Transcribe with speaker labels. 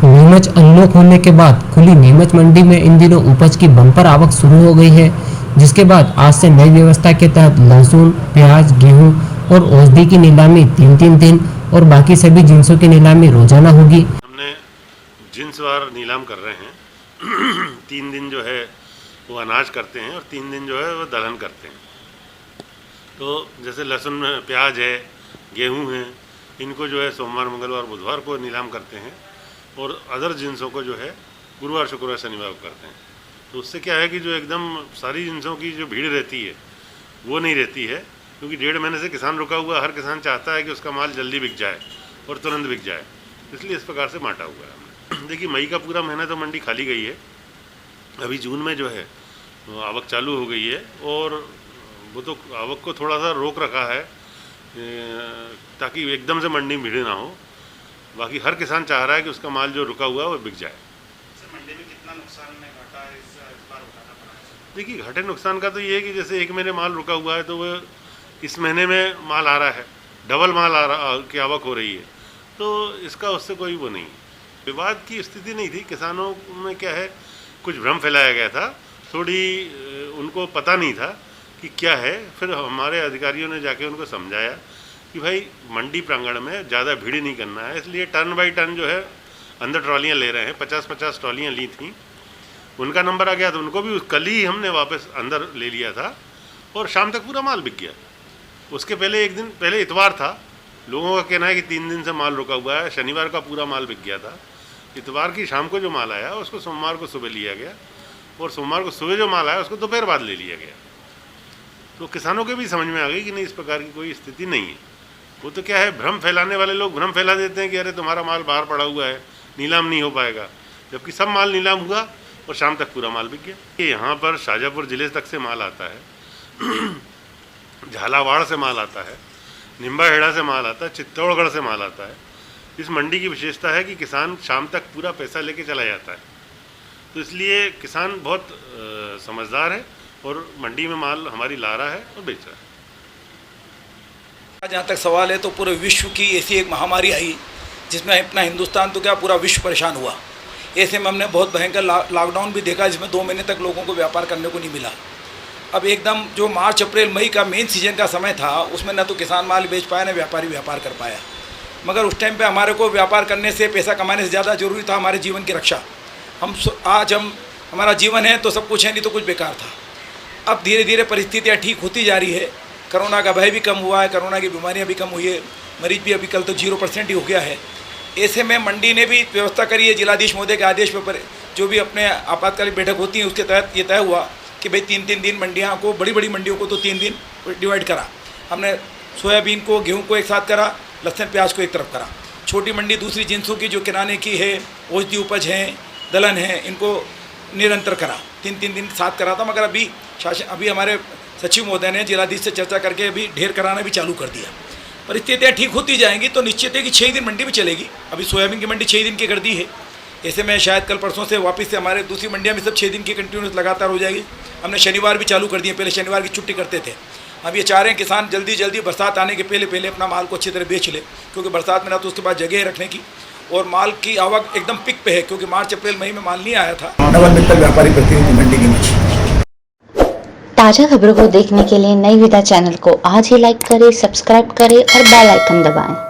Speaker 1: Neemuch unlock होने के बाद खुली नीमच मंडी में इन दिनों उपज की बम्पर आवक शुरू हो गई है, जिसके बाद आज से नई व्यवस्था के तहत लहसुन, प्याज, गेहूं और औषधि की नीलामी 3-3 दिन और बाकी सभी जिन्सों की नीलामी रोजाना होगी।
Speaker 2: हमने जिन्सवार नीलाम कर रहे हैं। 3 दिन जो है वो अनाज करते हैं और 3 दिन जो है वो दलहन करते हैं। तो जैसे लहसुन, प्याज है, गेहूं है, इनको जो है सोमवार, मंगलवार, बुधवार को नीलाम करते हैं और अदर जिन्सों को जो है गुरुवार, शुक्रवार, शनिवार को करते हैं। तो उससे क्या है कि जो एकदम सारी जिन्सों की जो भीड़ रहती है वो नहीं रहती है, क्योंकि 1.5 महीने से किसान रुका हुआ, हर किसान चाहता है कि उसका माल जल्दी बिक जाए और तुरंत बिक जाए, इसलिए इस प्रकार से बांटा हुआ है हमने। देखिए, मई का पूरा महीना तो मंडी खाली गई है, अभी जून में जो है आवक चालू हो गई है और वो तो आवक को थोड़ा सा रोक रखा है ताकि एकदम से मंडी में भीड़ ना हो। बाकी हर किसान चाह रहा है कि उसका माल जो रुका हुआ है वो बिक जाए।
Speaker 3: मंडी में कितना नुकसान में घाटा है इस बार उठाना पड़ा है?
Speaker 2: देखिए, घाटे नुकसान का तो ये है कि जैसे 1 महीने माल रुका हुआ है तो वो इस महीने में माल आ रहा है, डबल माल आ रहा की आवक हो रही है, तो इसका उससे कोई वो नहीं। विवाद की स्थिति नहीं थी, किसानों में क्या है, कुछ भ्रम फैलाया गया था, थोड़ी उनको पता नहीं था कि क्या है। फिर हमारे अधिकारियों ने जाके उनको समझाया कि भाई मंडी प्रांगण में ज़्यादा भीड़ नहीं करना है, इसलिए टन बाई टन जो है अंदर ट्रॉलियाँ ले रहे हैं। 50-50 ट्रॉलियाँ ली थी, उनका नंबर आ गया तो उनको भी कल ही हमने वापस अंदर ले लिया था और शाम तक पूरा माल बिक गया। उसके पहले एक दिन पहले इतवार था, लोगों का कहना है कि 3 दिन से माल रुका हुआ है, शनिवार का पूरा माल बिक गया था। इतवार की शाम को जो माल आया उसको सोमवार को सुबह लिया गया और सोमवार को सुबह जो माल आया उसको दोपहर बाद ले लिया गया। तो किसानों के भी समझ में आ गई कि नहीं, इस प्रकार की कोई स्थिति नहीं है। वो तो क्या है, भ्रम फैलाने वाले लोग भ्रम फैला देते हैं कि अरे तुम्हारा माल बाहर पड़ा हुआ है, नीलाम नहीं हो पाएगा, जबकि सब माल नीलाम हुआ और शाम तक पूरा माल बिक गया। यहाँ पर शाजापुर ज़िले तक से माल आता है, झालावाड़ से माल आता है, निम्बाहेड़ा से माल आता है, चित्तौड़गढ़ से माल आता है। इस मंडी की विशेषता है कि किसान शाम तक पूरा पैसा लेके चला जाता है, तो इसलिए किसान बहुत समझदार है और मंडी में माल हमारी ला रहा है और बेच रहा है।
Speaker 3: जहाँ तक सवाल है तो पूरे विश्व की ऐसी एक महामारी आई जिसमें अपना हिंदुस्तान तो क्या पूरा विश्व परेशान हुआ। ऐसे में हमने बहुत भयंकर लॉकडाउन भी देखा, जिसमें 2 महीने तक लोगों को व्यापार करने को नहीं मिला। अब एकदम जो मार्च, अप्रैल, मई का मेन सीजन का समय था, उसमें न तो किसान माल बेच पाया, न व्यापारी व्यापार कर पाया। मगर उस टाइम पे हमारे को व्यापार करने से, पैसा कमाने से ज़्यादा ज़रूरी था हमारे जीवन की रक्षा। आज हमारा जीवन है तो सब कुछ है, नहीं तो कुछ बेकार था। अब धीरे धीरे परिस्थितियाँ ठीक होती जा रही है, कोरोना का भय भी कम हुआ है, कोरोना की बीमारियाँ भी कम हुई है, मरीज भी अभी कल तो 0% ही हो गया है। ऐसे में मंडी ने भी व्यवस्था करी है, जिलाधीश महोदय के आदेश पर जो भी अपने आपातकालीन बैठक होती है उसके तहत ये तय हुआ कि भाई 3-3 दिन मंडियों को, बड़ी बड़ी मंडियों को तो 3 दिन डिवाइड करा। हमने सोयाबीन को, गेहूं को एक साथ करा, लहसुन प्याज को एक तरफ करा। छोटी मंडी दूसरी जिन्सों की जो किराने की है, औषधि उपज है, दलहन है, इनको निरंतर करा, 3-3 दिन साथ करा था। मगर अभी हमारे सचिव महोदय ने जिलाधीश से चर्चा करके अभी ढेर कराना भी चालू कर दिया। परिस्थितियाँ ठीक होती जाएंगी तो निश्चित है कि 6 दिन मंडी भी चलेगी। अभी सोयाबीन की मंडी 6 दिन की कर दी है, ऐसे में शायद कल परसों से वापस से हमारे दूसरी मंडियाँ भी सब 6 दिन की कंटिन्यूस लगातार हो जाएगी। हमने शनिवार भी चालू कर दिए, पहले शनिवार की छुट्टी करते थे। अब ये चाह रहे हैं किसान जल्दी जल्दी बरसात आने के पहले अपना माल को अच्छी तरह बेच ले, क्योंकि बरसात में ना तो उसके बाद जगह है रखने की और माल की आवक एकदम पिक पे है, क्योंकि मार्च, अप्रैल, मई में माल नहीं आया था। डबल मित्तल व्यापारी प्रतिनिधि मंडी की मछली।
Speaker 4: ताज़ा खबरों को देखने के लिए नई विधा चैनल को आज ही लाइक करें, सब्सक्राइब करें और बेल आइकन दबाएं।